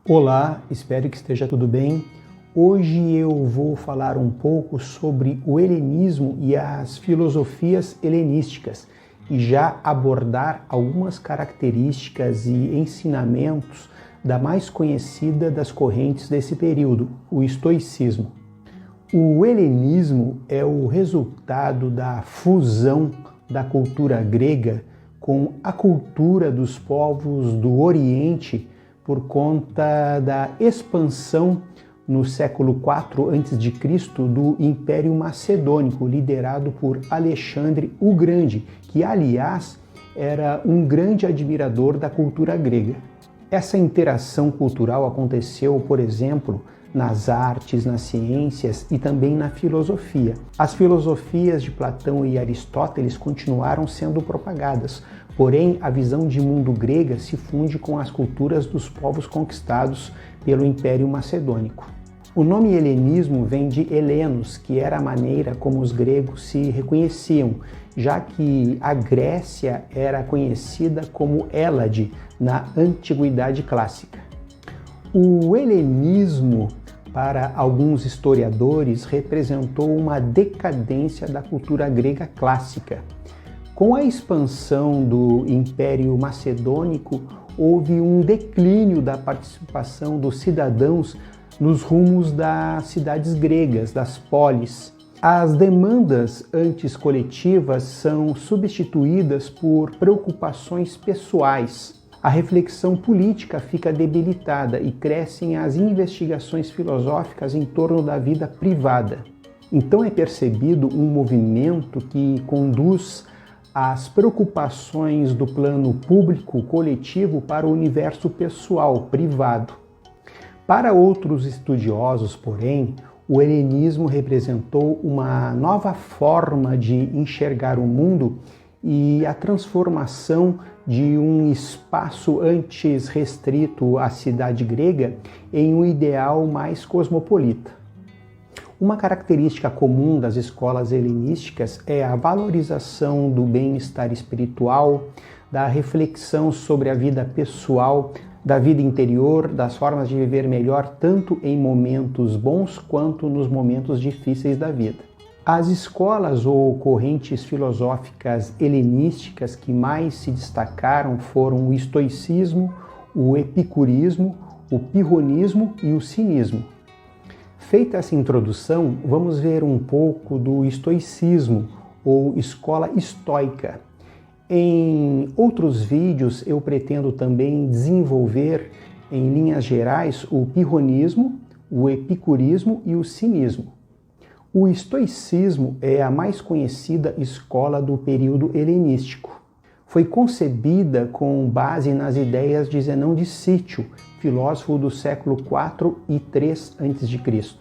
Olá, espero que esteja tudo bem. Hoje eu vou falar um pouco sobre o helenismo e as filosofias helenísticas e já abordar algumas características e ensinamentos da mais conhecida das correntes desse período, o estoicismo. O helenismo é o resultado da fusão da cultura grega com a cultura dos povos do Oriente por conta da expansão no século IV a.C. do Império Macedônico, liderado por Alexandre o Grande, que, aliás, era um grande admirador da cultura grega. Essa interação cultural aconteceu, por exemplo, nas artes, nas ciências e também na filosofia. As filosofias de Platão e Aristóteles continuaram sendo propagadas, porém a visão de mundo grega se funde com as culturas dos povos conquistados pelo Império Macedônico. O nome helenismo vem de Helenos, que era a maneira como os gregos se reconheciam, já que a Grécia era conhecida como Hélade na Antiguidade Clássica. O helenismo, para alguns historiadores, representou uma decadência da cultura grega clássica. Com a expansão do Império Macedônico, houve um declínio da participação dos cidadãos nos rumos das cidades gregas, das polis. As demandas antes coletivas são substituídas por preocupações pessoais. A reflexão política fica debilitada e crescem as investigações filosóficas em torno da vida privada. Então é percebido um movimento que conduz as preocupações do plano público coletivo para o universo pessoal, privado. Para outros estudiosos, porém, o helenismo representou uma nova forma de enxergar o mundo e a transformação de um espaço antes restrito à cidade grega em um ideal mais cosmopolita. Uma característica comum das escolas helenísticas é a valorização do bem-estar espiritual, da reflexão sobre a vida pessoal, da vida interior, das formas de viver melhor tanto em momentos bons quanto nos momentos difíceis da vida. As escolas ou correntes filosóficas helenísticas que mais se destacaram foram o estoicismo, o epicurismo, o pirronismo e o cinismo. Feita essa introdução, vamos ver um pouco do estoicismo ou escola estoica. Em outros vídeos eu pretendo também desenvolver em linhas gerais o pirronismo, o epicurismo e o cinismo. O estoicismo é a mais conhecida escola do período helenístico. Foi concebida com base nas ideias de Zenão de Cítio, filósofo do século IV e III a.C.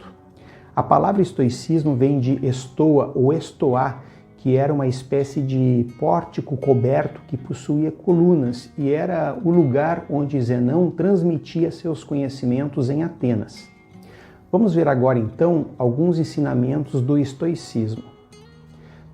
A palavra estoicismo vem de estoa ou estoá, que era uma espécie de pórtico coberto que possuía colunas e era o lugar onde Zenão transmitia seus conhecimentos em Atenas. Vamos ver agora então alguns ensinamentos do estoicismo.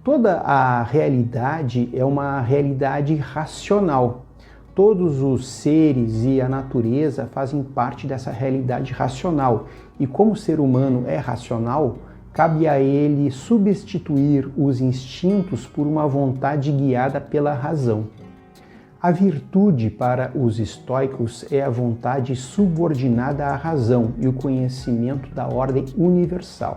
Toda a realidade é uma realidade racional. Todos os seres e a natureza fazem parte dessa realidade racional. E como o ser humano é racional, cabe a ele substituir os instintos por uma vontade guiada pela razão. A virtude para os estoicos é a vontade subordinada à razão e o conhecimento da ordem universal.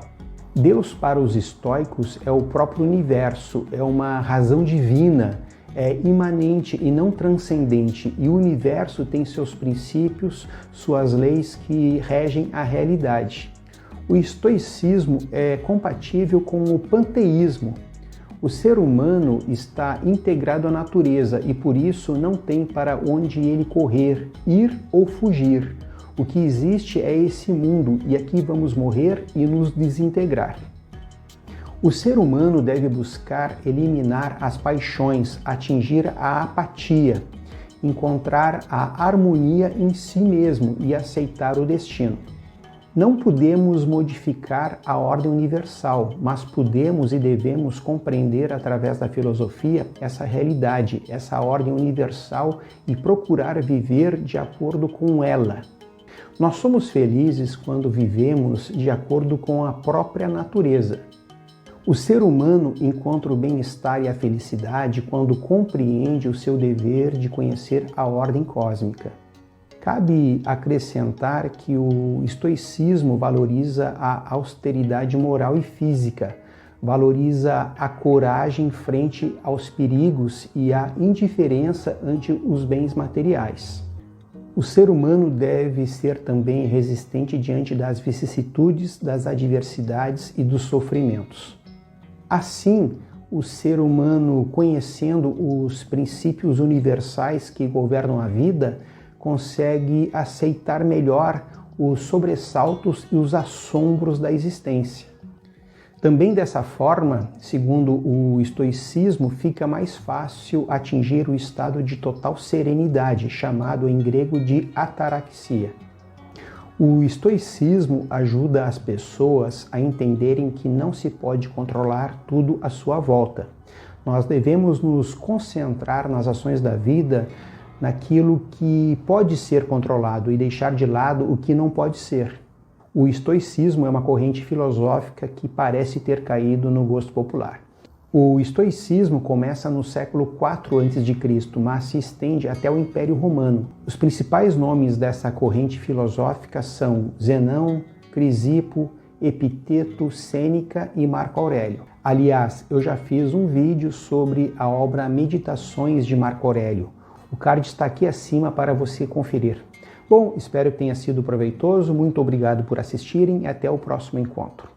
Deus para os estoicos é o próprio universo, é uma razão divina, é imanente e não transcendente, e o universo tem seus princípios, suas leis que regem a realidade. O estoicismo é compatível com o panteísmo. O ser humano está integrado à natureza e por isso não tem para onde ele correr, ir ou fugir. O que existe é esse mundo e aqui vamos morrer e nos desintegrar. O ser humano deve buscar eliminar as paixões, atingir a apatia, encontrar a harmonia em si mesmo e aceitar o destino. Não podemos modificar a ordem universal, mas podemos e devemos compreender através da filosofia essa realidade, essa ordem universal e procurar viver de acordo com ela. Nós somos felizes quando vivemos de acordo com a própria natureza. O ser humano encontra o bem-estar e a felicidade quando compreende o seu dever de conhecer a ordem cósmica. Cabe acrescentar que o estoicismo valoriza a austeridade moral e física, valoriza a coragem frente aos perigos e a indiferença ante os bens materiais. O ser humano deve ser também resistente diante das vicissitudes, das adversidades e dos sofrimentos. Assim, o ser humano, conhecendo os princípios universais que governam a vida, consegue aceitar melhor os sobressaltos e os assombros da existência. Também dessa forma, segundo o estoicismo, fica mais fácil atingir o estado de total serenidade, chamado em grego de ataraxia. O estoicismo ajuda as pessoas a entenderem que não se pode controlar tudo à sua volta. Nós devemos nos concentrar nas ações da vida, naquilo que pode ser controlado e deixar de lado o que não pode ser. O estoicismo é uma corrente filosófica que parece ter caído no gosto popular. O estoicismo começa no século IV a.C., mas se estende até o Império Romano. Os principais nomes dessa corrente filosófica são Zenão, Crisipo, Epiteto, Sêneca e Marco Aurélio. Aliás, eu já fiz um vídeo sobre a obra Meditações de Marco Aurélio. O card está aqui acima para você conferir. Bom, espero que tenha sido proveitoso. Muito obrigado por assistirem e até o próximo encontro.